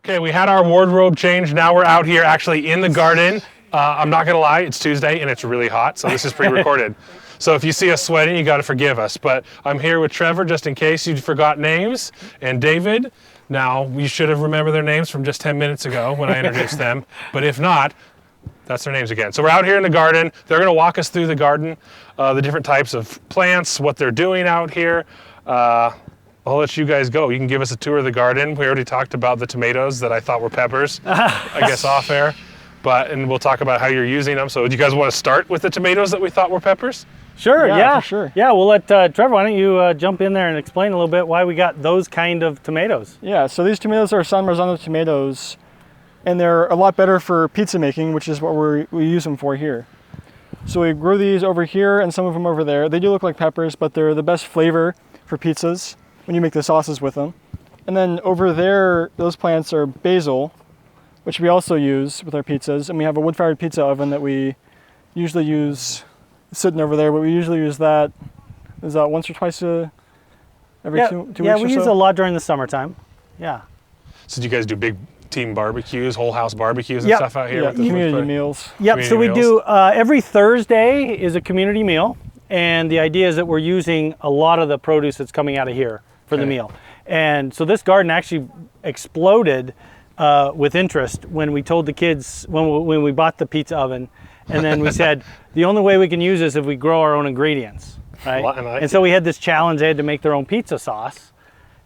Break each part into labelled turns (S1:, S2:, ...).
S1: Okay, we had our wardrobe change. Now we're out here actually in the garden. I'm not gonna lie, it's Tuesday and it's really hot, so this is pre-recorded. So if you see us sweating, you gotta forgive us. But I'm here with Trevor, just in case you forgot names, and David. Now, you should have remembered their names from just 10 minutes ago when I introduced them. But if not, that's their names again. So we're out here in the garden. They're gonna walk us through the garden, the different types of plants, what they're doing out here. I'll let you guys go. You can give us a tour of the garden. We already talked about the tomatoes that I thought were peppers, I guess off air. And we'll talk about how you're using them. So do you guys want to start with the tomatoes that we thought were peppers?
S2: Sure, yeah.
S3: For sure.
S2: Yeah, we'll let Trevor, why don't you jump in there and explain a little bit why we got those kind of tomatoes.
S3: Yeah, so these tomatoes are San Marzano tomatoes, and they're a lot better for pizza making, which is what we use them for here. So we grow these over here and some of them over there. They do look like peppers, but they're the best flavor for pizzas when you make the sauces with them. And then over there, those plants are basil, which we also use with our pizzas. And we have a wood-fired pizza oven that we usually use sitting over there, but we usually use that once or twice every two weeks or so.
S2: Yeah, we use a lot during the summertime. Yeah.
S1: So do you guys do big team barbecues, whole house barbecues and stuff out here?
S3: Yeah,
S1: with the
S3: community meals.
S2: Yep,
S1: community
S2: so we
S1: meals?
S2: do, every Thursday is a community meal. And the idea is that we're using a lot of the produce that's coming out of here for the meal. And so this garden actually exploded with interest when we told the kids, when we bought the pizza oven, and then we said, the only way we can use this is if we grow our own ingredients, right? And so we had this challenge, they had to make their own pizza sauce.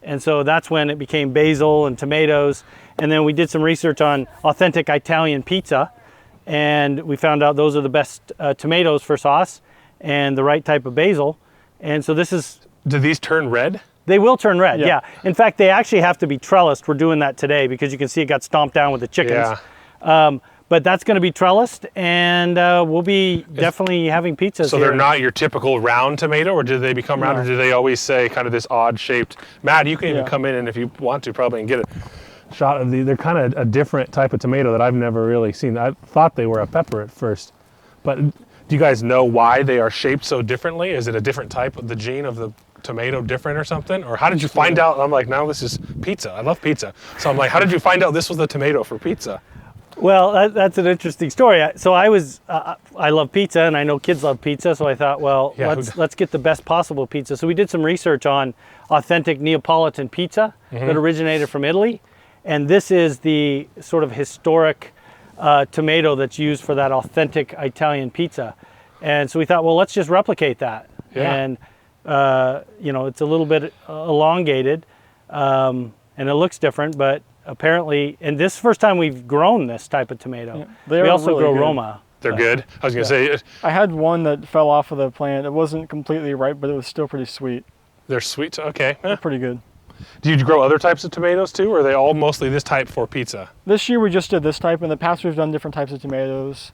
S2: And so that's when it became basil and tomatoes. And then we did some research on authentic Italian pizza, and we found out those are the best tomatoes for sauce and the right type of basil. And so this is...
S1: Do these turn red?
S2: They will turn red, yeah. In fact, they actually have to be trellised. We're doing that today because you can see it got stomped down with the chickens. Yeah. But that's going to be trellised, and we'll be definitely having pizzas
S1: So
S2: here.
S1: they're not your typical round tomato, or do they become round, or do they always say kind of this odd shaped? Matt, you can even come in, and if you want to, probably, and get a shot of they're kind of a different type of tomato that I've never really seen. I thought they were a pepper at first. But do you guys know why they are shaped so differently? Is it a different type of the gene of the tomato different or something? Or how did you find out? I'm like, no, this is pizza. I love pizza. So I'm like, how did you find out this was the tomato for pizza?
S2: Well, that's an interesting story. So I love pizza, and I know kids love pizza, so I thought, well, let's get the best possible pizza. So we did some research on authentic Neapolitan pizza that originated from Italy, and this is the sort of historic tomato that's used for that authentic Italian pizza. And so we thought, well, let's just replicate that.
S1: Yeah.
S2: And it's a little bit elongated, and it looks different, but apparently, and this is the first time we've grown this type of tomato. Yeah, we also grow Roma.
S1: They're good? I was going to say.
S3: I had one that fell off of the plant. It wasn't completely ripe, but it was still pretty sweet.
S1: They're sweet? Okay.
S3: They're pretty good.
S1: Do you grow other types of tomatoes too, or are they all mostly this type for pizza?
S3: This year we just did this type. In the past we've done different types of tomatoes,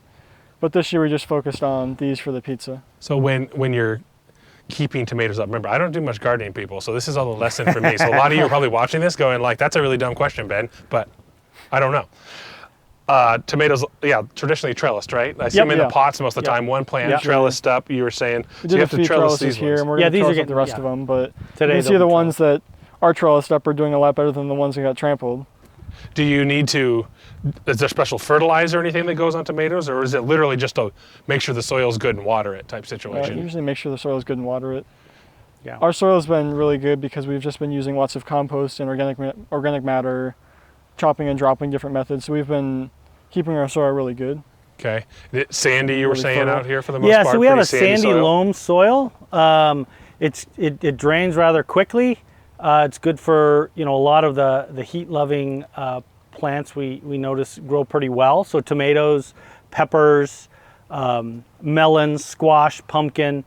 S3: but this year we just focused on these for the pizza.
S1: So when you're keeping tomatoes up, remember, I don't do much gardening, people, so this is all a lesson for me. So a lot of you are probably watching this going like, that's a really dumb question, Ben, but I don't know. Tomatoes, traditionally trellised, right? I see them in the pots most of the time, one plant trellised up, you were saying.
S3: We did a few trellises here, and we're going to trellis up the rest of them, but today you can see the ones that are trellised up are doing a lot better than the ones that got trampled.
S1: Do you need to, is there special fertilizer or anything that goes on tomatoes, or is it literally just to make sure the soil's good and water it type situation?
S3: Usually make sure the soil's good and water it.
S2: Yeah.
S3: Our soil's been really good because we've just been using lots of compost and organic matter, chopping and dropping different methods. So we've been keeping our soil really good.
S1: Okay. Sandy, you were saying fertile out here for the most part?
S2: Yeah, so we have a sandy loam soil. It drains rather quickly. It's good for a lot of the heat-loving plants we notice grow pretty well. So tomatoes, peppers, melons, squash, pumpkin.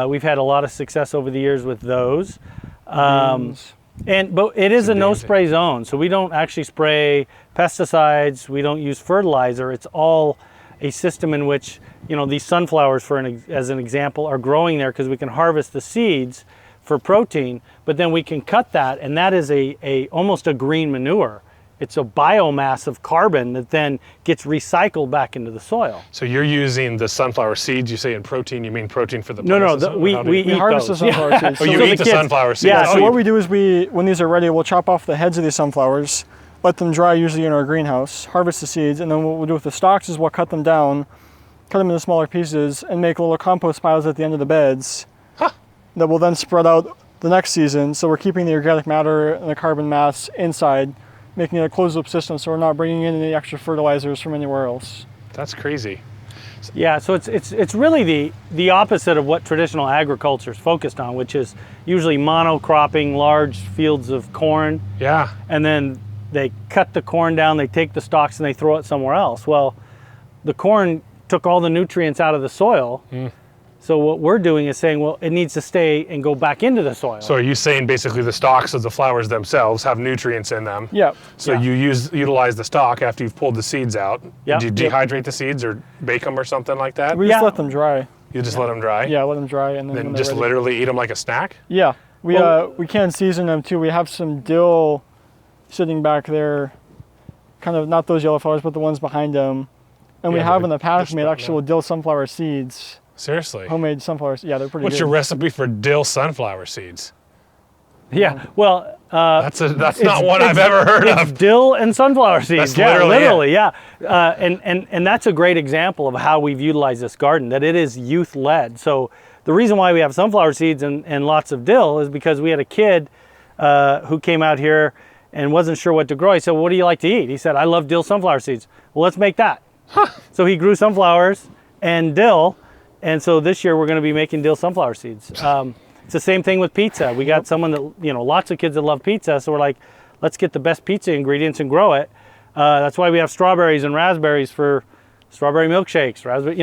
S2: We've had a lot of success over the years with those. But it is a no-spray zone, so we don't actually spray pesticides. We don't use fertilizer. It's all a system in which these sunflowers, as an example, are growing there because we can harvest the seeds for protein, but then we can cut that, and that is almost a green manure. It's a biomass of carbon that then gets recycled back into the soil.
S1: So you're using the sunflower seeds, you say in protein, you mean protein for the
S3: plants?
S1: No,
S3: we eat harvest the sunflower seeds.
S1: Oh, you eat the sunflower seeds?
S3: Yeah, so what we do is when these are ready, we'll chop off the heads of these sunflowers, let them dry usually in our greenhouse, harvest the seeds, and then what we'll do with the stalks is we'll cut them down, cut them into smaller pieces, and make little compost piles at the end of the beds that will then spread out the next season. So we're keeping the organic matter and the carbon mass inside, making it a closed loop system, so we're not bringing in any extra fertilizers from anywhere else.
S1: That's crazy.
S2: Yeah, so it's really the opposite of what traditional agriculture is focused on, which is usually monocropping large fields of corn.
S1: Yeah.
S2: And then they cut the corn down, they take the stalks and they throw it somewhere else. Well, the corn took all the nutrients out of the soil. So what we're doing is saying, well, it needs to stay and go back into the soil.
S1: So are you saying basically the stalks of the flowers themselves have nutrients in them?
S3: Yeah.
S1: So you utilize the stalk after you've pulled the seeds out.
S2: Yeah.
S1: Do you dehydrate the seeds or bake them or something like that?
S3: We just let them dry.
S1: You just let them dry?
S3: Yeah, let them dry, and then when
S1: Then
S3: they're
S1: just
S3: ready.
S1: literally eat them like a snack?
S3: Yeah,
S2: Well-
S3: we can season them too. We have some dill sitting back there, kind of not those yellow flowers, but the ones behind them. And we
S1: Yeah,
S3: have
S1: they're
S3: in the past
S1: just
S3: made
S1: about
S3: actual dill sunflower seeds,
S1: Seriously?
S3: homemade sunflowers. Yeah, they're pretty
S1: What's
S3: good.
S1: your recipe for dill sunflower seeds?
S2: Yeah, well,
S1: That's not one I've ever heard
S2: it's
S1: of.
S2: dill and sunflower seeds.
S1: That's
S2: Yeah,
S1: literally it.
S2: yeah. And that's a great example of how we've utilized this garden, that it is youth-led. So the reason why we have sunflower seeds and lots of dill is because we had a kid who came out here and wasn't sure what to grow. He said, well, what do you like to eat? He said, I love dill sunflower seeds. Well, let's make that. So he grew sunflowers and dill, and so this year we're going to be making dill sunflower seeds. It's the same thing with pizza. We got someone that, lots of kids that love pizza, so we're like, let's get the best pizza ingredients and grow it. That's why we have strawberries and raspberries for strawberry milkshakes, raspberry,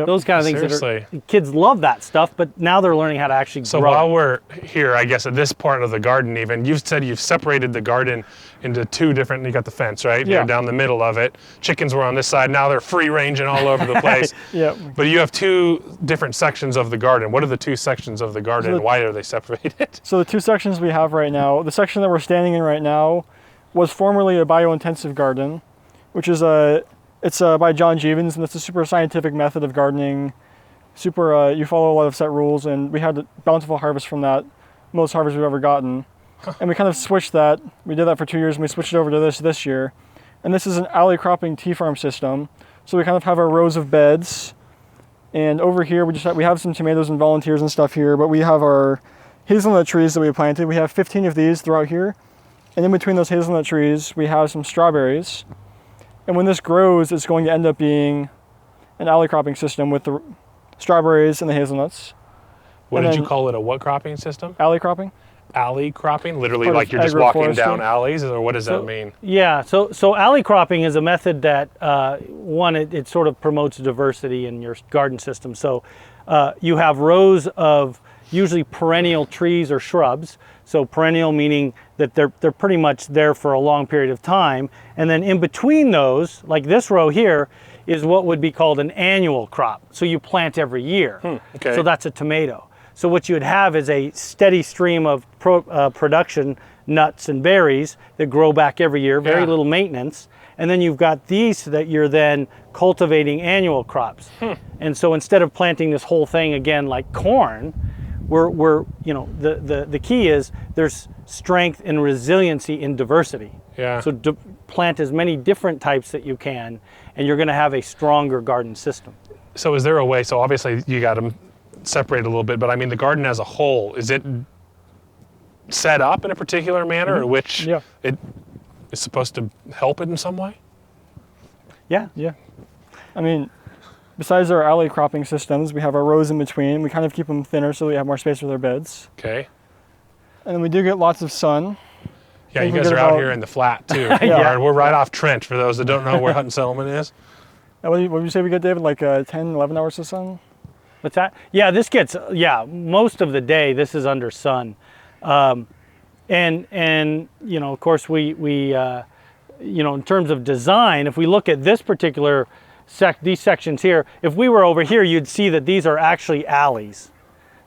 S2: those kind of things.
S1: Seriously.
S2: Kids love that stuff, but now they're learning how to actually
S1: So
S2: grow.
S1: while we're here, I guess at this part of the garden even, you've said you've separated the garden into two different, you got the fence, right?
S3: Yeah.
S1: You're down the middle of it. Chickens were on this side, now they're free ranging all over the place.
S3: Yeah.
S1: But you have two different sections of the garden. What are the two sections of the garden? Why are they separated?
S3: So the two sections we have right now, the section that we're standing in right now was formerly a bio-intensive garden, which is by John Jeevons, and it's a super scientific method of gardening. You follow a lot of set rules, and we had a bountiful harvest from that, most harvest we've ever gotten. And we kind of switched that. We did that for 2 years, and we switched it over to this year. And this is an alley cropping tea farm system. So we kind of have our rows of beds, and over here we have some tomatoes and volunteers and stuff here, but we have our hazelnut trees that we planted. We have 15 of these throughout here, and in between those hazelnut trees, we have some strawberries. And when this grows, it's going to end up being an alley cropping system with the strawberries and the hazelnuts.
S1: What
S3: And
S1: did you
S3: then-
S1: call it, a what cropping system?
S3: Alley cropping?
S1: Alley cropping? Literally
S3: Part of
S1: like you're just walking down
S3: agroforestry.
S1: alleys, or what does that mean?
S2: Yeah, so alley cropping is a method that, it sort of promotes diversity in your garden system. So you have rows of usually perennial trees or shrubs. So perennial meaning that they're pretty much there for a long period of time. And then in between those, like this row here, is what would be called an annual crop. So you plant every year.
S1: okay.
S2: So that's a tomato. So what you would have is a steady stream of production, nuts and berries that grow back every year, very
S1: Yeah.
S2: little maintenance. And then you've got these that you're then cultivating annual crops. And so instead of planting this whole thing again like corn, the key is there's strength and resiliency in diversity.
S1: Yeah.
S2: So plant as many different types that you can, and you're going to have a stronger garden system.
S1: So is there a way, so obviously you got them separated a little bit, but I mean the garden as a whole, is it set up in a particular manner in which
S3: Yeah.
S1: it is supposed to help it in some way?
S2: Yeah.
S3: Yeah. I mean, besides our alley cropping systems, we have our rows in between. We kind of keep them thinner so we have more space for their beds.
S1: Okay.
S3: And then we do get lots of sun.
S1: Yeah,
S3: Don't
S1: you guys
S3: forget
S1: are out
S3: about-
S1: here in the flat too.
S3: Yeah.
S1: We're right off Trench for those that don't know where Hutton Settlement is.
S3: What did you say we get, David? Like 10, 11 hours of sun?
S2: What's that? Yeah, most of the day this is under sun. And of course we in terms of design, if we look at this particular these sections here, if we were over here, you'd see that these are actually alleys.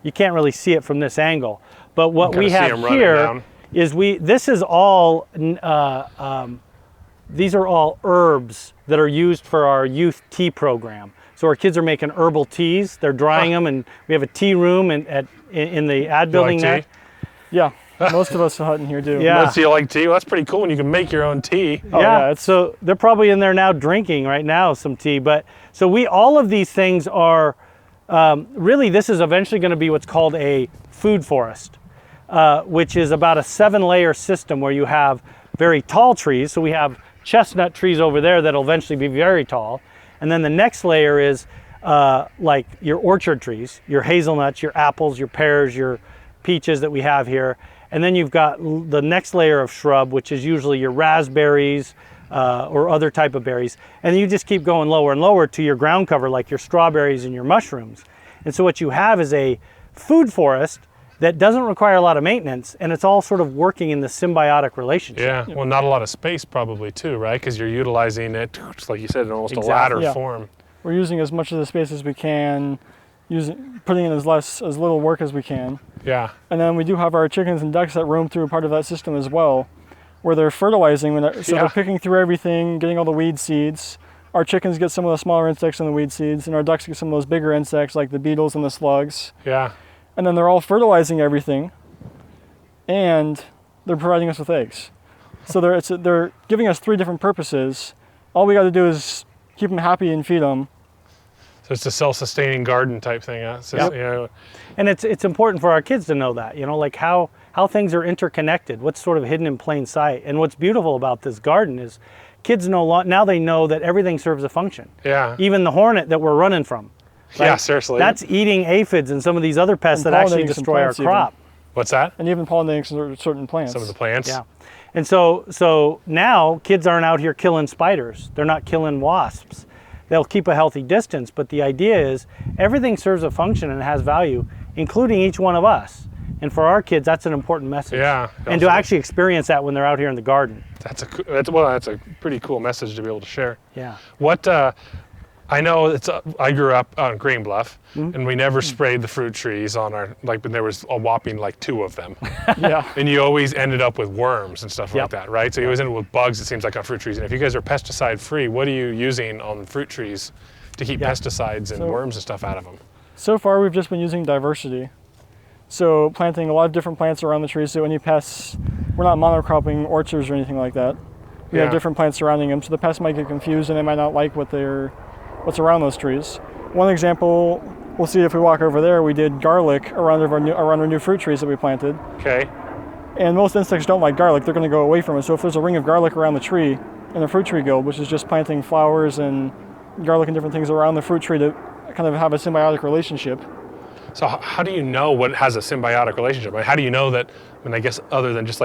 S2: You can't really see it from this angle. But what
S1: Kinda
S2: we
S1: see
S2: have
S1: 'em running
S2: here
S1: down.
S2: is this is all, these are all herbs that are used for our youth tea program. So our kids are making herbal teas. They're drying them, and we have a tea room in the ad building
S1: tea?
S2: there.
S3: Yeah. Most of us in Hutton here do.
S2: Yeah.
S1: Do you like tea? Well, that's pretty cool when you can make your own tea.
S3: Oh, yeah, it's-
S2: so they're probably in there now drinking right now some tea. But so all of these things are really, this is eventually going to be what's called a food forest, which is about a 7-layer system where you have very tall trees. So we have chestnut trees over there that'll eventually be very tall. And then the next layer is like your orchard trees, your hazelnuts, your apples, your pears, your peaches that we have here. And then you've got the next layer of shrub, which is usually your raspberries or other type of berries. And you just keep going lower and lower to your ground cover, like your strawberries and your mushrooms. And so what you have is a food forest that doesn't require a lot of maintenance, and it's all sort of working in the symbiotic relationship.
S1: Yeah, well, not a lot of space probably too, right? Because you're utilizing it, just like you said, in almost a ladder
S3: Yeah.
S1: form.
S3: We're using as much of the space as we can, putting in as little work as we can.
S1: Yeah.
S3: And then we do have our chickens and ducks that roam through part of that system as well, where they're fertilizing. They're picking through everything, getting all the weed seeds. Our chickens get some of the smaller insects and the weed seeds, and our ducks get some of those bigger insects like the beetles and the slugs.
S1: Yeah.
S3: And then they're all fertilizing everything, and they're providing us with eggs. So they're giving us 3 different purposes. All we got to do is keep them happy and feed them.
S1: So it's a self-sustaining garden type thing. Huh? It's just,
S2: Yep.
S1: you know,
S2: And it's important for our kids to know that, like how things are interconnected, what's sort of hidden in plain sight. And what's beautiful about this garden is kids now they know that everything serves a function.
S1: yeah.
S2: Even the hornet that we're running from. Right?
S1: Yeah, seriously.
S2: That's eating aphids and some of these other pests
S3: And
S2: that actually
S3: pollinating some
S2: destroy our
S3: plants even.
S2: crop.
S1: What's that?
S3: And even pollinating certain plants.
S1: Some of the plants.
S2: Yeah. And so now kids aren't out here killing spiders. They're not killing wasps. They'll keep a healthy distance, but the idea is everything serves a function and has value, including each one of us. And for our kids, that's an important message.
S1: Yeah.
S2: And to actually experience that when they're out here in the garden.
S1: That's a pretty cool message to be able to share.
S2: Yeah.
S1: What I know I grew up on Green Bluff, and we never sprayed the fruit trees on but there was a whopping 2 of them.
S3: Yeah.
S1: And you always ended up with worms and stuff like
S2: Yep.
S1: that, right? So you always ended up with bugs, it seems like, on fruit trees. And if you guys are pesticide free, what are you using on fruit trees to keep pesticides and worms and stuff out of them?
S3: So far, we've just been using diversity. So planting a lot of different plants around the trees, so any pests, we're not monocropping orchards or anything like that. We have different plants surrounding them, so the pests might get confused and they might not like what's around those trees. One example, we'll see if we walk over there, we did garlic around our new fruit trees that we planted.
S1: Okay.
S3: And most insects don't like garlic, they're going to go away from it. So if there's a ring of garlic around the tree in the fruit tree guild, which is just planting flowers and garlic and different things around the fruit tree to kind of have a symbiotic relationship.
S1: So how do you know what has a symbiotic relationship? I mean, how do you know that, I guess other than just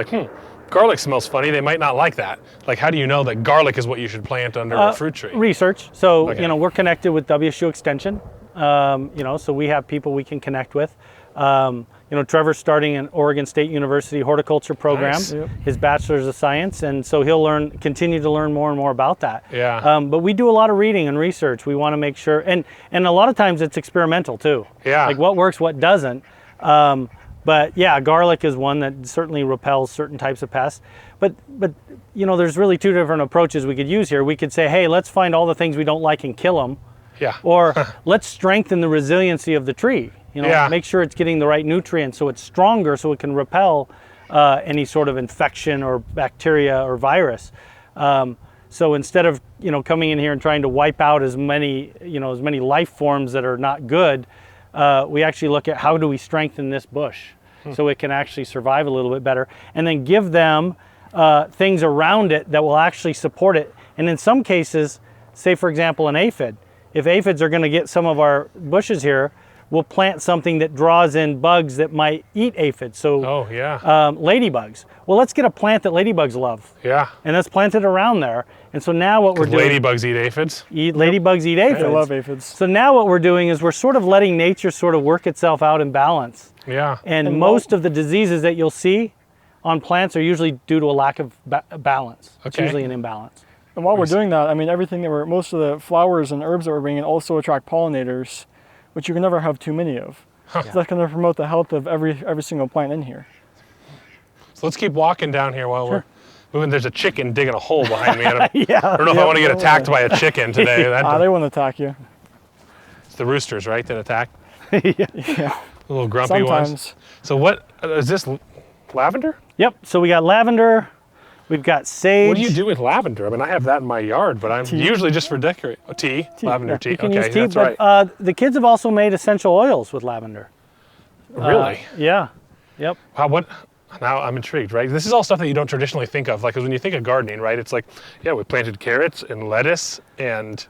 S1: garlic smells funny, they might not like that. How do you know that garlic is what you should plant under a fruit tree?
S2: Research. So,
S1: Okay.
S2: we're connected with WSU Extension. So we have people we can connect with. Trevor's starting an Oregon State University horticulture program,
S1: Nice.
S3: Yep.
S2: his bachelor's of science, and so he'll continue to learn more and more about that.
S1: Yeah.
S2: But we do a lot of reading and research. We want to make sure, and a lot of times it's experimental too.
S1: Yeah.
S2: Like what works, what doesn't. But yeah, garlic is one that certainly repels certain types of pests. But there's really 2 different approaches we could use here. We could say, hey, let's find all the things we don't like and kill them.
S1: Yeah.
S2: Or let's strengthen the resiliency of the tree.
S1: Yeah.
S2: Make sure it's getting the right nutrients so it's stronger, so it can repel any sort of infection or bacteria or virus. So instead of coming in here and trying to wipe out as many life forms that are not good, we actually look at how do we strengthen this bush so it can actually survive a little bit better, and then give them things around it that will actually support it. And in some cases, say for example an aphid, if aphids are going to get some of our bushes here, we'll plant something that draws in bugs that might eat aphids. So ladybugs. Well, let's get a plant that ladybugs love.
S1: Yeah.
S2: And let's plant it around there. And so now what we're doing...
S1: Ladybugs eat aphids?
S2: Ladybugs eat aphids.
S3: They love aphids.
S2: So now what we're doing is we're sort of letting nature sort of work itself out in balance.
S1: Yeah.
S2: And most of the diseases that you'll see on plants are usually due to a lack of balance. It's
S1: Okay.
S2: usually an imbalance.
S3: And while we're doing that, most of the flowers and herbs that we're bringing in also attract pollinators, which you can never have too many of. So that's going to promote the health of every single plant in here.
S1: So let's keep walking down here while we're moving. There's a chicken digging a hole behind me. I don't
S2: Yeah.
S1: know if I want to get attacked by a chicken today.
S3: They won't attack you.
S1: It's the roosters, right, that attack?
S3: Yeah.
S1: The little grumpy ones.
S3: Sometimes.
S1: So what is this? lavender?
S2: Yep. So we got lavender. We've got sage.
S1: What do you do with lavender? I mean, I have that in my yard, but I'm usually just for decorate. Oh, tea? Lavender tea.
S2: You can
S1: Okay,
S2: use tea,
S1: that's
S2: but
S1: right.
S2: the kids have also made essential oils with lavender.
S1: Really?
S2: Yeah. Yep.
S1: Wow, what? Now I'm intrigued, right? This is all stuff that you don't traditionally think of. Like, 'cause when you think of gardening, right, it's like, yeah, we planted carrots and lettuce and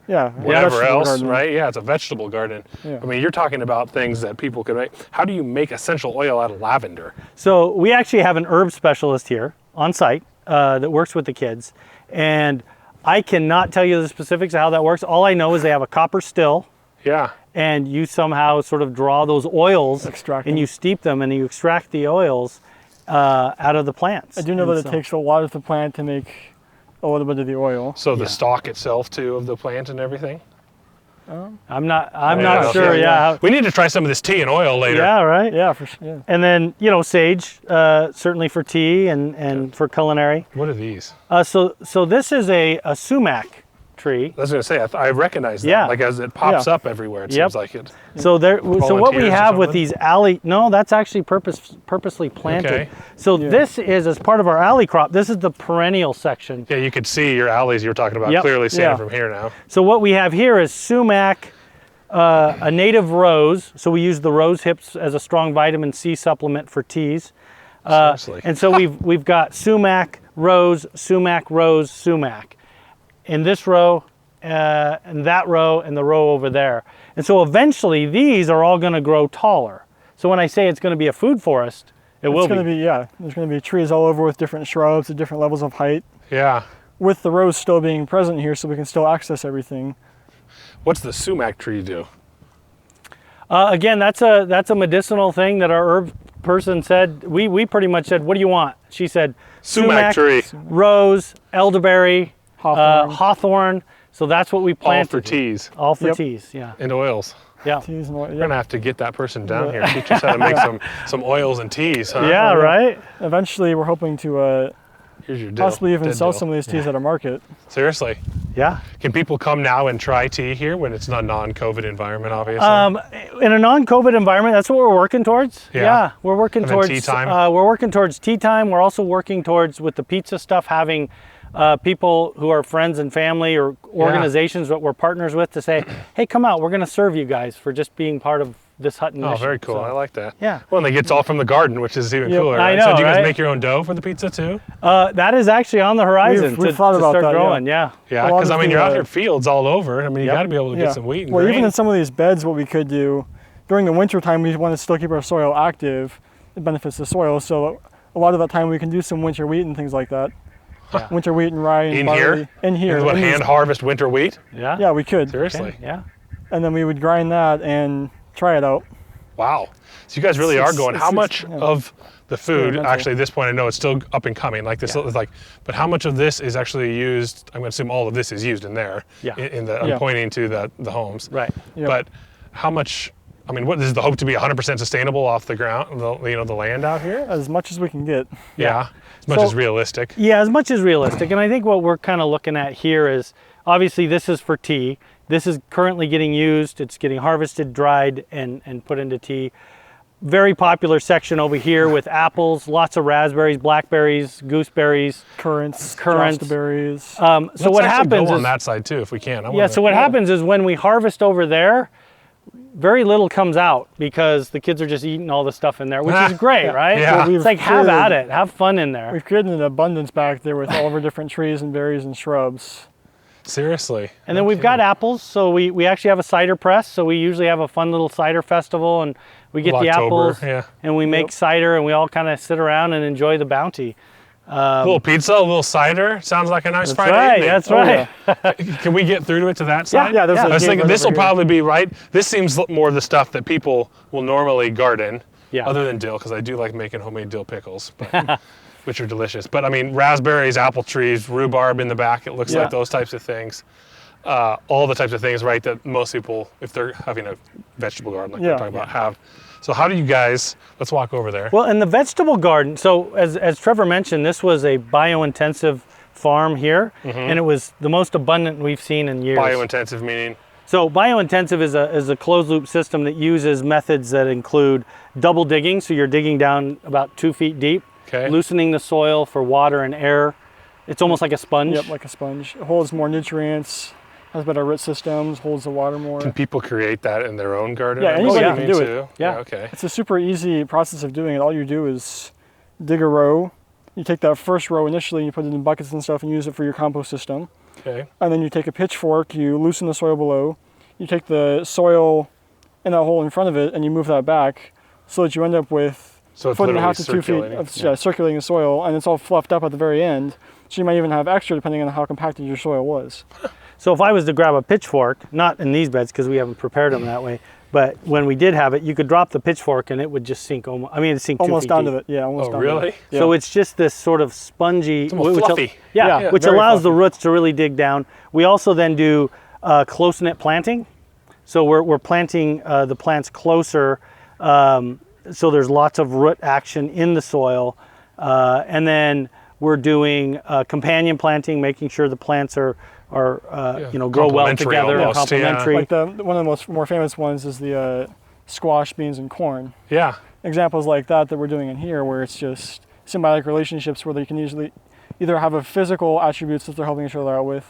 S3: Yeah.
S1: whatever
S3: vegetable
S1: else,
S3: garden.
S1: right? Yeah, it's a vegetable garden.
S3: Yeah.
S1: I mean, you're talking about things that people could make. How do you make essential oil out of lavender?
S2: So we actually have an herb specialist here on site that works with the kids, and I cannot tell you the specifics of how that works. All I know is they have a copper still,
S1: Yeah.
S2: and you somehow sort of draw those oils,
S3: Extract
S2: and
S3: them.
S2: you steep them, and you extract the oils out of the plants.
S3: I do know
S2: And
S3: that it takes a lot of the plant to make a little bit of the oil.
S1: So the stalk itself, too, of the plant and everything?
S2: I'm not
S1: Yeah,
S2: sure.
S1: okay.
S2: Yeah.
S1: We need to try some of this tea and oil later.
S2: Yeah. Right.
S3: Yeah, for sure. Yeah.
S2: And then sage, certainly for tea and for culinary.
S1: What are these?
S2: So this is a sumac tree.
S1: I was going to say, I recognize that.
S2: Yeah.
S1: Like, as it pops
S3: Yeah.
S1: up everywhere, it
S2: Yep.
S1: seems like it.
S2: So there. So what we
S1: Volunteers or
S2: have with
S1: something?
S2: these no, that's actually purposely planted.
S1: Okay.
S2: So this is as part of our alley crop. This is the perennial section.
S1: Yeah, you could see your alleys you were talking about
S2: Yep.
S1: clearly seeing
S3: Yeah.
S1: it from here now.
S2: So what we have here is sumac, a native rose. So we use the rose hips as a strong vitamin C supplement for teas.
S1: Seriously.
S2: And so we've got sumac, rose, sumac, rose, sumac. In this row, and that row, and the row over there. And so eventually these are all going to grow taller. So when I say it's going to be a food forest, it will
S3: It's going
S2: be.
S3: to be, yeah, there's going to be trees all over with different shrubs at different levels of height,
S1: Yeah.
S3: with the rose still being present here so we can still access everything.
S1: What's the sumac tree do?
S2: Again, that's a medicinal thing that our herb person said. We pretty much said, what do you want? She said,
S1: Sumac tree.
S2: rose, elderberry,
S3: Hawthorn.
S2: hawthorn. So that's what we
S1: All
S2: planted.
S1: for teas
S2: All for
S3: Yep.
S2: teas, yeah.
S1: and oils.
S2: Yeah.
S3: Teas and oil.
S1: We're
S3: Yeah.
S1: going to have to get that person down here, teach us how to make some oils and teas, huh?
S2: Yeah, right?
S3: Eventually, we're hoping to
S1: Here's your dill.
S3: possibly even
S1: Dead
S3: sell
S1: dill.
S3: some of these teas at a market.
S1: Seriously.
S2: Yeah.
S1: Can people come now and try tea here when it's not a non-COVID environment, obviously?
S2: In a non-COVID environment, that's what we're working towards.
S1: Yeah.
S2: We're working
S1: And then
S2: towards
S1: tea time?
S2: we're working towards tea time. We're also working towards with the pizza stuff having people who are friends and family or organizations that we're partners with to say, hey, come out. We're going to serve you guys for just being part of this Hutton
S1: Oh,
S2: mission.
S1: very cool.
S2: So,
S1: I like that.
S2: Yeah.
S1: Well, and they get all from the garden, which is even
S3: Yep.
S1: cooler.
S2: I
S1: Right? So
S2: know,
S1: do you guys
S2: right?
S1: make your own dough for the pizza too?
S2: that is actually on the horizon
S3: We've
S2: to
S3: thought about
S2: start
S3: that, yeah.
S2: growing. Yeah.
S1: Yeah,
S3: A lot
S1: because
S3: of
S1: I mean,
S3: the,
S1: you're out here fields all over. I mean, you
S2: Yep.
S1: got to be able to
S3: Yeah.
S1: get some wheat and
S3: Well,
S1: grain.
S3: even in some of these beds, what we could do during the winter time, we want to still keep our soil active. It benefits the soil. So a lot of that time, we can do some winter wheat and things like that.
S2: Yeah.
S3: Winter wheat and rye and
S1: In
S3: barley.
S1: here?
S3: In here.
S1: What,
S3: in these-
S1: hand harvest winter wheat?
S2: Yeah.
S3: Yeah, we could.
S1: Seriously?
S2: Yeah.
S3: And then we would grind that and try it out.
S1: Wow. So you guys really are going. How much
S3: yeah.
S1: of the food,
S3: Experimental.
S1: actually at this point, I know it's still up and coming, like this, is like, but how much of this is actually used? I'm going to assume all of this is used in there.
S2: Yeah.
S1: In the, I'm
S3: Yeah.
S1: pointing to the homes.
S2: Right.
S3: Yep.
S1: But how much, I mean, what is the hope to be 100% sustainable off the ground, the land out here?
S3: As much as we can get.
S1: Yeah. As much
S2: So-
S1: as realistic.
S2: Yeah, as much as realistic. And I think what we're kind of looking at here is obviously this is for tea. This is currently getting used. It's getting harvested, dried, and put into tea. Very popular section over here with apples, lots of raspberries, blackberries, gooseberries.
S3: Currants,
S2: Currants.
S3: berries.
S2: So
S1: Let's
S2: what
S1: actually
S2: happens
S1: go on
S2: is
S1: that side too, if we can.
S2: yeah. So what happens is when we harvest over there, very little comes out because the kids are just eating all the stuff in there, which is great, right?
S1: Yeah.
S3: Well,
S2: It's like have
S3: created-
S2: at it, have fun in there.
S3: We've created an abundance back there with all of our different trees and berries and shrubs.
S1: Seriously.
S2: And then we've got apples, so we actually have a cider press. So we usually have a fun little cider festival, and we get the
S1: October,
S2: apples,
S1: yeah.
S2: and we make cider, and we all kind of sit around and enjoy the bounty.
S1: A little pizza, a little cider. Sounds like a nice Friday
S2: Right,
S1: evening.
S2: that's
S3: Oh,
S2: right.
S1: Can we get through to it to that side?
S3: Yeah, there's
S2: Yeah.
S3: a
S1: I was
S3: gate
S1: thinking
S3: right
S1: this will
S3: over here.
S1: probably be right. This seems more the stuff that people will normally garden,
S2: Yeah.
S1: other than dill, because I do like making homemade dill pickles, but, which are delicious. But I mean, raspberries, apple trees, rhubarb in the back. It looks
S3: Yeah.
S1: like those types of things. All the types of things, right, that most people, if they're having a vegetable garden like
S3: Yeah.
S1: we're talking about, have. So how do you guys? Let's walk over there.
S2: Well, in the vegetable garden, so as Trevor mentioned, this was a bio-intensive farm here, and it was the most abundant we've seen in years.
S1: Bio-intensive meaning.
S2: So bio-intensive is a closed loop system that uses methods that include double digging, so you're digging down about 2 feet deep,
S1: Okay.
S2: loosening the soil for water and air. It's almost like a sponge.
S3: Yep, like a sponge. It holds more nutrients, has better root systems, holds the water more.
S1: Can people create that in their own garden?
S3: Yeah,
S1: I'm
S3: anybody
S1: assuming
S3: can do it.
S1: too?
S2: Yeah.
S1: Okay.
S3: It's a super easy process of doing it. All you do is dig a row. You take that first row initially, you put it in buckets and stuff and use it for your compost system.
S1: Okay.
S3: And then you take a pitchfork, you loosen the soil below, you take the soil in that hole in front of it and you move that back so that you end up with
S1: So it's
S3: 1.5
S1: literally
S3: to 2 feet
S1: circulating.
S3: of circulating the soil, and it's all fluffed up at the very end. So you might even have extra depending on how compacted your soil was.
S2: So if I was to grab a pitchfork, not in these beds because we haven't prepared them that way, but when we did have it, you could drop the pitchfork and it would just sink almost, it'd sink 2 feet
S3: Almost down
S2: deep.
S3: to it. Yeah, almost
S1: Oh,
S3: down to
S1: really?
S3: it. Yeah.
S2: So it's just this sort of spongy,
S1: It's almost fluffy.
S3: Yeah,
S2: which
S3: very
S2: allows the
S3: fluffy.
S2: roots to really dig down. We also then do close knit planting. So we're planting the plants closer, so there's lots of root action in the soil. And then we're doing companion planting, making sure the plants are grow well
S1: Complementary
S2: together,
S1: almost,
S2: complementary.
S3: Like one of the more famous ones is the squash, beans, and corn.
S1: Yeah.
S3: Examples like that we're doing in here, where it's just symbiotic relationships where they can usually either have a physical attributes that they're helping each other out with,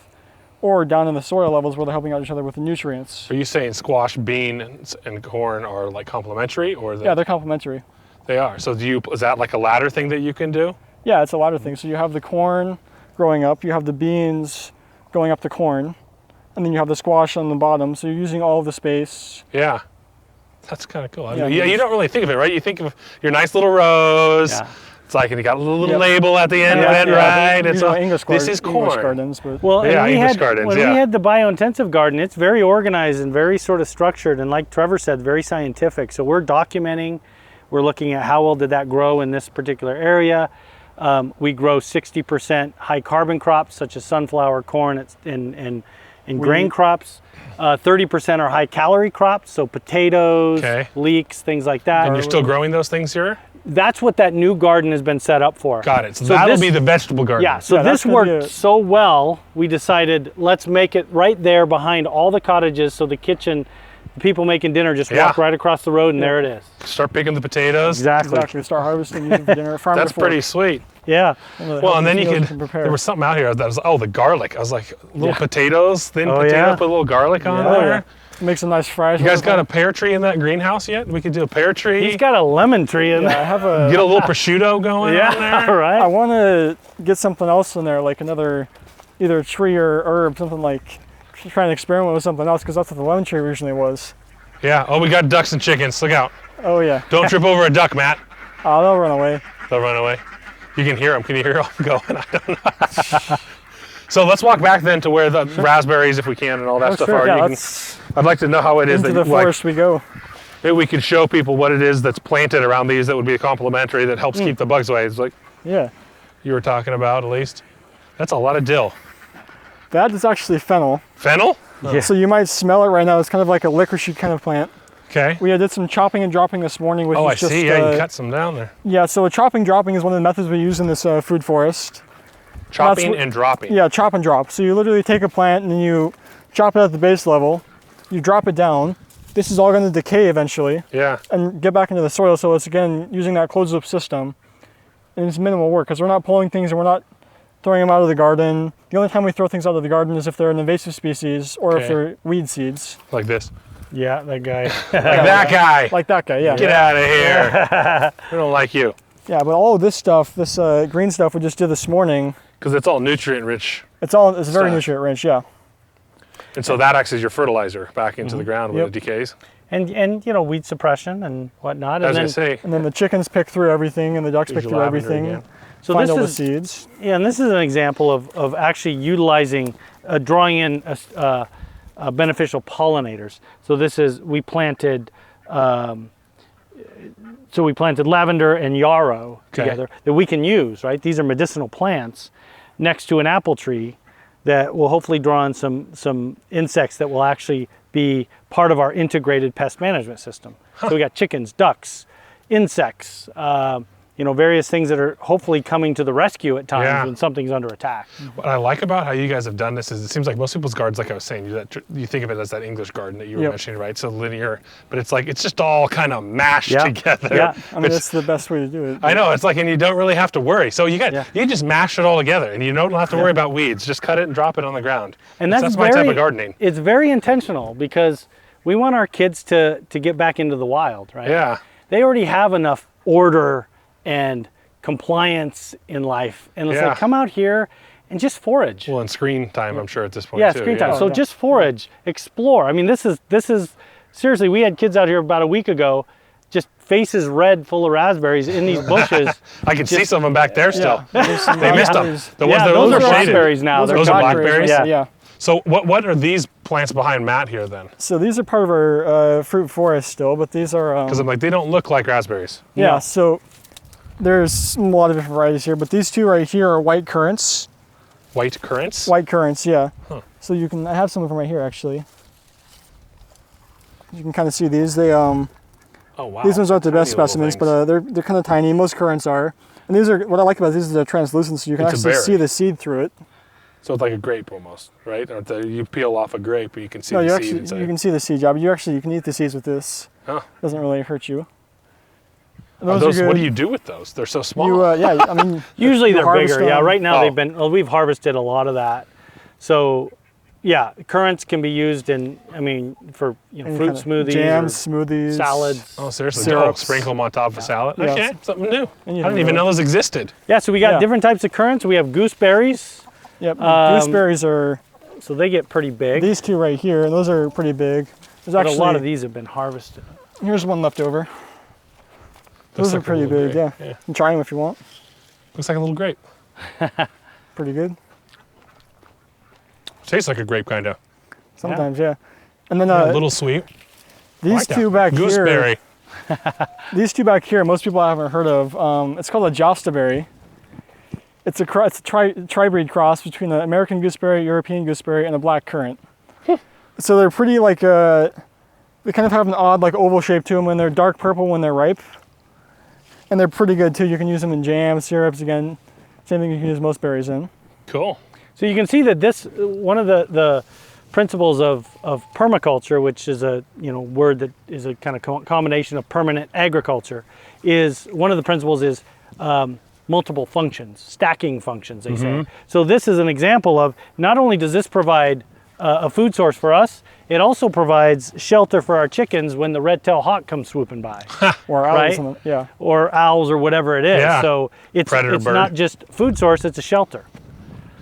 S3: or down in the soil levels where they're helping out each other with the nutrients.
S1: Are you saying squash, beans, and corn are like complementary, or
S3: Yeah, they're complementary.
S1: they are? So is that like a ladder thing that you can do?
S3: Yeah, it's a lot of things. So you have the corn growing up, you have the beans going up the corn, and then you have the squash on the bottom. So you're using all of the space.
S1: Yeah. That's kind of cool.
S3: Yeah,
S1: You don't really think of it, right? You think of your nice little rows.
S2: Yeah.
S1: It's like, and you got a little
S3: Yep.
S1: label at the end
S3: Yeah,
S1: of it,
S3: yeah,
S1: right?
S3: these
S1: It's
S3: are
S1: all,
S3: English
S1: this is
S3: English
S1: corn.
S3: gardens, but
S2: Well,
S1: Yeah,
S2: and
S1: English gardens,
S2: when
S1: yeah.
S2: we had the biointensive garden, it's very organized and very sort of structured, and like Trevor said, very scientific. So we're documenting, we're looking at how well did that grow in this particular area. We grow 60% high carbon crops such as sunflower, corn, and grain
S3: Wheat.
S2: crops. 30% are high calorie crops, so potatoes,
S1: Okay.
S2: leeks, things like that.
S1: And you're still growing those things here?
S2: That's what that new garden has been set up for.
S1: Got it. So,
S2: So
S1: that'll
S2: this-
S1: be the vegetable garden.
S2: Yeah, so
S3: Yeah, that's
S2: this
S3: gonna be
S2: worked
S3: a-
S2: so well, we decided let's make it right there behind all the cottages, so the kitchen, the people making dinner just walk
S1: Yeah.
S2: right across the road and there it is.
S1: Start picking the potatoes.
S3: exactly. Start harvesting, using for dinner. Farm
S1: That's
S3: to fork.
S1: pretty sweet.
S2: Yeah.
S1: Well, and then you
S3: Meals
S1: could,
S3: prepare.
S1: there was something out here that was, the garlic. I was like, little
S2: Yeah.
S1: potatoes, thin
S2: Oh,
S1: potato,
S2: yeah.
S1: put a little garlic on
S2: Yeah.
S1: there.
S3: Make some nice fries.
S1: You guys got a pear tree in that greenhouse yet? We could do a pear tree.
S2: He's got a lemon tree in
S3: Yeah, I
S2: there.
S3: have a.
S1: Get a little prosciutto going on
S2: Yeah,
S1: there.
S2: right.
S3: I want to get something else in there, like another, either tree or herb, something like. Try and experiment with something else, because that's what the lemon tree originally was.
S1: Yeah. Oh, we got ducks and chickens. Look out.
S3: Oh yeah.
S1: Don't trip over a duck, Matt.
S3: Oh, they'll run away.
S1: They'll run away. You can hear them. Can you hear them going? I don't know. So let's walk back then to where the raspberries, if we can, and all that
S3: Oh,
S1: stuff
S3: sure.
S1: are.
S3: Yeah,
S1: You can-
S3: let's
S1: I'd like to know how it is
S3: into
S1: that
S3: the
S1: like,
S3: forest we go.
S1: maybe we could show people what it is that's planted around these that would be complementary that helps keep the bugs away. It's like
S3: Yeah.
S1: you were talking about, at least. That's a lot of dill.
S3: That is actually fennel.
S1: Fennel?
S2: Yeah.
S3: So you might smell it right now. It's kind of like a licoricey kind of plant.
S1: Okay.
S3: We did some chopping and dropping this morning, which
S1: Oh, I
S3: is just
S1: see. Yeah, you cut some down there.
S3: yeah. So a chopping dropping is one of the methods we use in this food forest.
S1: Chopping
S3: what-
S1: and dropping.
S3: Yeah, chop and drop. So you literally take a plant and then you chop it at the base level, you drop it down. This is all going to decay eventually
S1: Yeah.
S3: and get back into the soil. So it's again using that closed loop system, and it's minimal work because we're not pulling things and we're not throwing them out of the garden. The only time we throw things out of the garden is if they're an invasive species or if
S1: Okay.
S3: they're weed seeds,
S1: Like this.
S2: Yeah, that guy.
S1: Like that guy.
S3: like that guy. Yeah.
S1: Get out of here. We don't like you.
S3: Yeah, but all of this stuff, this green stuff we just did this morning,
S1: Because it's all nutrient rich.
S3: it's very
S1: Stuff.
S3: nutrient rich. Yeah.
S1: And so that acts as your fertilizer back into the ground when
S3: Yep.
S1: it decays.
S2: and weed suppression and whatnot.
S1: As
S2: and
S1: I
S2: then,
S1: say,
S3: And then the chickens pick through everything, and the ducks
S1: There's
S3: pick
S1: your
S3: through
S1: lavender
S3: everything.
S1: again.
S2: so
S3: Find
S2: this
S3: all the
S2: is
S3: seeds.
S2: Yeah, and this is an example of actually utilizing, drawing in beneficial pollinators. So we planted lavender and yarrow
S1: Okay.
S2: together that we can use, right? These are medicinal plants next to an apple tree that will hopefully draw in some insects that will actually be part of our integrated pest management system. So we got chickens, ducks, insects, various things that are hopefully coming to the rescue at times
S1: Yeah.
S2: when something's under attack.
S1: What I like about how you guys have done this is it seems like most people's gardens, like I was saying, you think of it as that English garden that you were
S3: Yep.
S1: mentioning, right? So linear, but it's like it's just all kind of mashed
S2: Yeah.
S1: together.
S2: Yeah.
S3: I mean, that's the best way to do it.
S1: I know, it's like, and you don't really have to worry. So you
S2: Yeah.
S1: just mash it all together, and you don't have to worry about weeds. Just cut it and drop it on the ground.
S2: And
S1: that's my type of gardening.
S2: It's very intentional because we want our kids to get back into the wild, right?
S1: Yeah.
S2: They already have enough order and compliance in life, and it's
S1: Yeah.
S2: like come out here and just forage.
S1: Well, and screen time, I'm sure at this point
S2: Yeah,
S1: too.
S2: screen time.
S3: Oh,
S2: So
S3: yeah.
S2: just forage, explore. I mean, this is seriously. We had kids out here about a week ago, just faces red, full of raspberries in these bushes.
S1: I can see some of them back there still.
S3: There's some
S1: They missed them.
S3: raspberries.
S1: The ones
S2: Yeah,
S1: that
S2: those are
S1: shaded.
S2: blackberries now.
S3: Those
S1: Those
S3: are
S1: are
S3: blackberries.
S1: blackberries?
S3: Yeah.
S1: So what are these plants behind Matt here then?
S3: So these are part of our fruit forest still, but these are.
S1: Because I'm like, they don't look like raspberries.
S3: Yeah.
S2: No.
S3: So there's a lot of different varieties here, but these two right here are white currants.
S1: White currants?
S3: White currants, yeah.
S1: Huh.
S3: So I have some of them right here actually. You can kind of see these. They
S1: Oh, wow.
S3: These ones aren't the best
S1: Tiny little
S3: specimens,
S1: things.
S3: but they're kind of tiny. Most currants are. And these are what I like about these is they're translucent, so you can
S1: It's a
S3: actually
S1: berry.
S3: see the seed through it.
S1: So it's like a grape almost, right? Or you peel off a grape, but you can see
S3: No,
S1: the
S3: you
S1: seed
S3: actually
S1: inside.
S3: you can see the seed job. You can eat the seeds with this.
S1: Huh.
S3: Doesn't really hurt you. And
S1: Are
S3: those
S1: what
S3: good.
S1: do you do with those? They're so small.
S3: Yeah, I mean,
S2: Usually
S3: you
S2: they're
S3: harvest
S2: bigger. Yeah,
S3: them.
S2: right now
S1: Oh.
S2: we've harvested a lot of that. So, yeah, currants can be used for
S3: Any
S2: fruit
S3: kind of
S2: smoothies,
S3: jams,
S2: or
S3: smoothies,
S2: salads.
S1: Oh, seriously?
S3: Syrups.
S1: Sprinkle them on top of a salad?
S3: Yeah.
S1: Okay, something new.
S3: And you
S1: I
S3: don't
S1: didn't even
S3: know.
S1: know those existed.
S2: Yeah, so we got
S3: Yeah.
S2: different types of currants. We have gooseberries,
S3: Yep. Gooseberries are
S2: so they get pretty big.
S3: these two right here, and those are pretty big. There's
S2: But
S3: actually
S2: a lot of these have been harvested.
S3: here's one left over.
S1: Looks
S3: Those are
S1: like a
S3: pretty
S1: little
S3: big.
S1: grape.
S3: Yeah. You can try them if you want.
S1: Looks like a little grape.
S3: Pretty good.
S1: Tastes like a grape, kind of.
S3: Sometimes, yeah. And then
S1: A little sweet.
S3: these
S1: like that.
S3: two back here.
S1: Gooseberry.
S3: These two back here, most people haven't heard of. It's called a Jostaberry. It's a tri-breed cross between an American gooseberry, European gooseberry, and a black currant. So they're pretty like they kind of have an odd like oval shape to them when they're dark purple when they're ripe, and they're pretty good too. You can use them in jams, syrups. Again, same thing you can use most berries in.
S1: Cool.
S2: So you can see that this one of the principles of permaculture, which is a word that is a kind of combination of permanent agriculture, is one of the principles is multiple functions, stacking functions, they say. So this is an example of not only does this provide a food source for us, it also provides shelter for our chickens when the red-tailed hawk comes swooping by,
S3: Or owls,
S2: Right.
S3: and- yeah.
S2: or owls or whatever it is.
S1: Yeah.
S2: So it's
S1: Predator bird.
S2: not just food source, it's a shelter.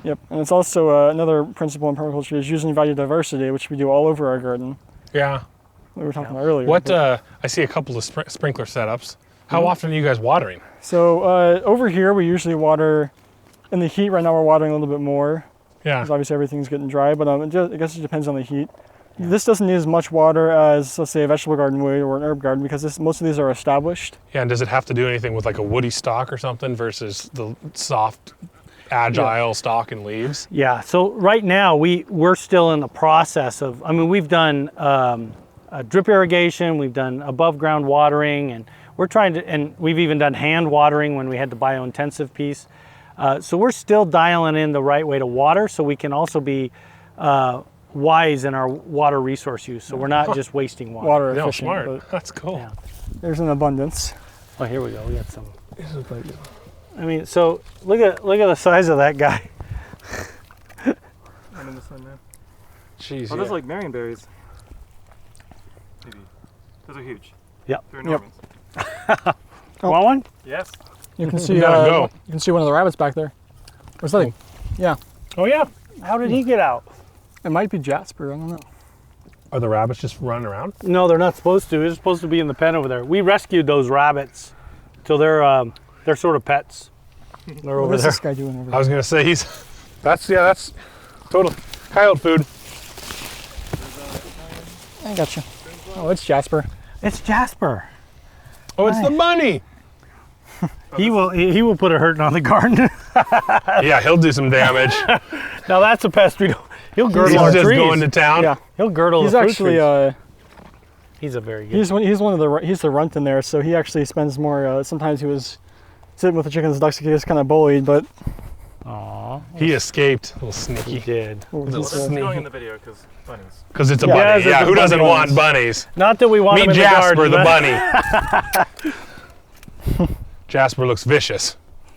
S3: Yep, and it's also another principle in permaculture is using value diversity, which we do all over our garden.
S1: Yeah.
S3: We were talking about earlier.
S1: What?
S3: but-
S1: I see a couple of sprinkler setups. How often are you guys watering?
S3: So over here we usually water in the heat. Right now we're watering a little bit more
S1: Yeah.
S3: because obviously everything's getting dry. But I guess it depends on the heat. This doesn't need as much water as, let's say, a vegetable garden would or an herb garden because most of these are established.
S1: Yeah. And does it have to do anything with like a woody stalk or something versus the soft, agile stalk and leaves?
S2: Yeah, so right now we're still in the process of, we've done drip irrigation, we've done above ground watering, and we're trying to, and we've even done hand watering when we had the biointensive piece. So we're still dialing in the right way to water so we can also be wise in our water resource use. So we're not just wasting water.
S3: Water
S1: No,
S3: efficient.
S1: smart.
S3: But
S1: That's cool.
S2: Yeah.
S3: there's an abundance.
S2: Oh, here we go, we got some. So look at the size of that guy.
S3: I'm in the sun now.
S1: Jeez.
S4: Oh, those are like marionberries. Maybe. Those are huge.
S2: Yep.
S4: They're
S3: Yep.
S4: enormous.
S2: Want one?
S4: Yes.
S3: You can see
S1: Gotta go.
S3: you can see one of the rabbits back there. What's that? Yeah,
S1: Oh yeah.
S2: How did he get out?
S3: it might be Jasper. I don't know.
S1: Are the rabbits just running around?
S2: No, they're not supposed to. They're supposed to be in the pen over there. We rescued those rabbits, so they're sort of pets. They're over
S3: What's
S2: there.
S3: this guy doing over
S1: I
S3: there?
S1: was gonna say that's total coyote food.
S3: I got you. Oh, it's Jasper.
S2: It's Jasper.
S1: Oh, it's the bunny.
S2: He will put a hurting on the garden.
S1: Yeah, he'll do some damage.
S2: Now that's a pest we don't. He'll
S1: He's
S2: girdle our
S1: just
S2: trees.
S1: going to town.
S3: Yeah,
S2: He'll girdle
S3: he's
S2: the fruit
S3: actually
S2: trees. He's a very good.
S3: he's one of the he's the runt in there, so he actually spends more. Sometimes he was sitting with the chickens and ducks to get us kind of bullied, but
S2: Aw,
S1: He escaped, little
S2: he
S1: sneaky.
S2: did.
S1: Little
S4: It's
S1: sneaky.
S4: going in the video because bunnies.
S1: Because it's a
S3: Yeah,
S1: bunny.
S2: it's
S1: Yeah,
S2: the
S1: who doesn't
S2: bunny
S1: want
S2: ones.
S1: bunnies?
S2: Not that we want him
S1: Meet
S2: in
S1: Jasper,
S2: the
S1: the
S2: garden.
S1: bunny. Jasper looks vicious.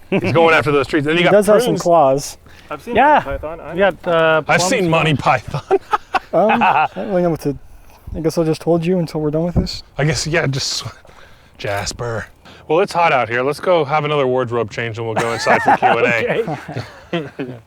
S1: He's going after those trees. Then you
S3: he
S1: got
S3: does have some
S1: prunes.
S3: claws.
S4: I've seen
S2: Yeah.
S4: Python. I
S2: We got,
S1: I've
S2: plums.
S1: seen Monty Python.
S3: I don't really know what to. I guess I'll just hold you until we're done with this.
S1: I guess, yeah, just Jasper. Well, it's hot out here. Let's go have another wardrobe change and we'll go inside for Q&A.
S2: Okay.